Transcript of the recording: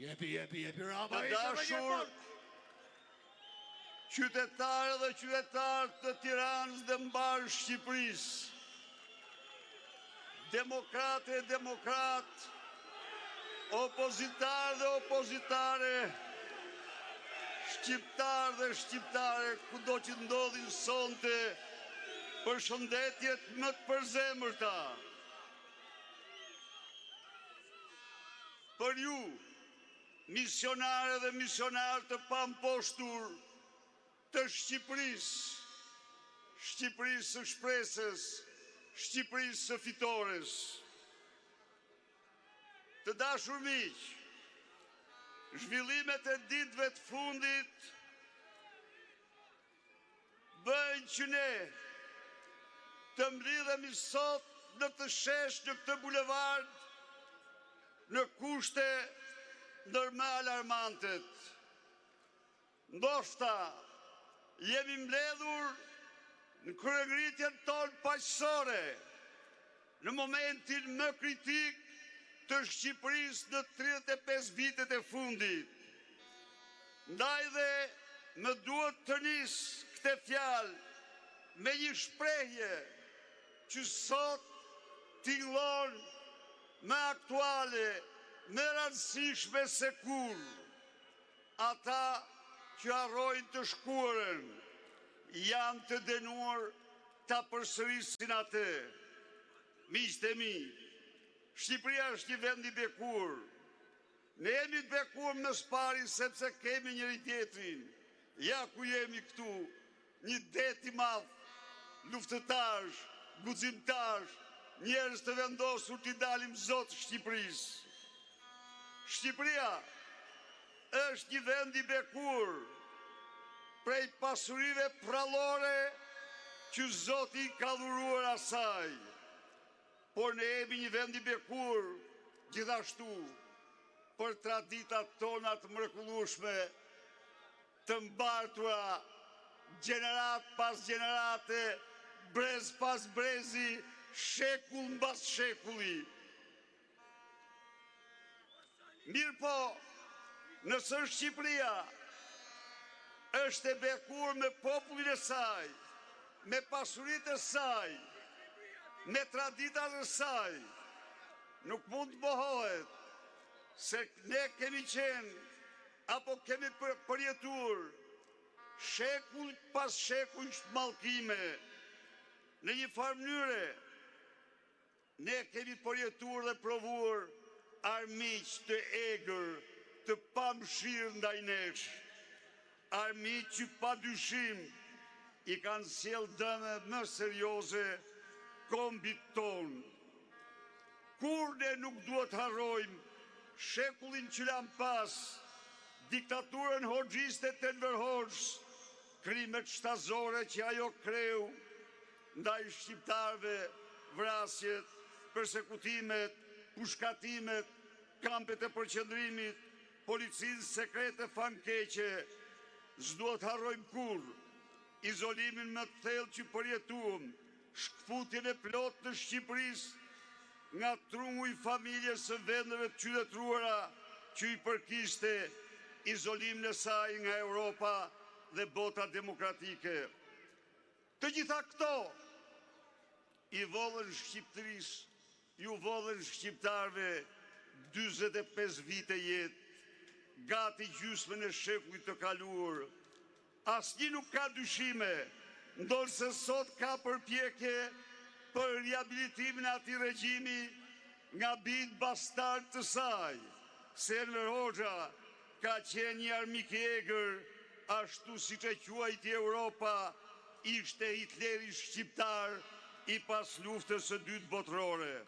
Jepi, Rama. Të dashur qytetarë dhe qytetarë të Tiranës dhe mbarë Shqipërisë, demokrate e demokratë, opozitarë dhe opozitare, shqiptarë dhe shqiptare, kudo që ndodhin sonte, për shëndetjet më të përzemërta. Për ju, misionare dhe misionarë të pamposhtur të Shqipërisë, Shqipërisë së shpresës, Shqipërisë së fitores. Të dashur miq, zhvillimet e ditëve të fundit bëjnë që ne të mblidhemi sot në të shesh në këtë bulevard në kushte ndërma alarmantet. Ndoshta jemi mbledhur në kryengritjen tonë paqësore në momentin më kritik të Shqipërisë në 35 vitet e fundit. Ndaj dhe më duhet të nis këtë fjalë me një shprehje që sot tingëllon më aktuale, më rëndësishme se kur. Ata që harrojnë të shkuarën janë të dënuar ta përsërisin atë. Miqtë e mi, Shqipëria është një vend i bekur. Ne jemi të bekur më së pari sepse kemi njëri tjetrin. Ja ku jemi këtu, një det i madh, luftëtarësh, guximtarësh, njerëz të vendosur t'i dalim zot Shqipërisë. Shqipëria është një vend i bekur prej pasurive prallore që Zoti ka dhuruar asaj. Por ne jemi një vend i bekur gjithashtu për traditat tona të mrekullueshme, të mbartura gjenerat pas gjenerate, brez pas brezi, shekull mbas shekulli. Mirë po, nëse Shqipëria është e bekur me popullin e saj, me pasuritë e saj, me traditat e saj, nuk mund të mohohet se ne kemi qenë apo kemi përjetuar shekull pas shekull mallkime. Në një farë mënyre ne kemi përjetuar dhe provuar armiq të egër, të pamëshirë ndaj nesh, armiq që pa dyshim i kanë sjellë dëme më serioze kombit tonë. Kur ne nuk duhet harrojmë shekullin që lam pas, diktaturën hoxhiste të Enver Hoxhës, krimet shtazore që ajo kreu ndaj shqiptarëve, vrasjet, persekutimet, pushkatimet, kampet e përqendrimit, policinë sekrete fankeqe. S'duhet harrojmë kurrë izolimin më të thellë që përjetuam, shkputjen e plotë të Shqipërisë nga trungu i familjes së vendeve të qytetëruara që i përkishte izolimin e saj nga Europa dhe bota demokratike. Të gjitha këto i vodhën Shqipërisë, ju vodhën shqiptarëve 45 vite jetë, gati gjysmën e shekullit të kaluar. Asnjë nuk ka dyshime, ndonse sot ka përpjekje për riabilitimin e atij regjimi nga bijt bastard të saj, se Enver Hoxha ka qenë një armik i egër, ashtu siç e quajti Europa, ishte Hitleri shqiptar i pas luftës së dytë botërore.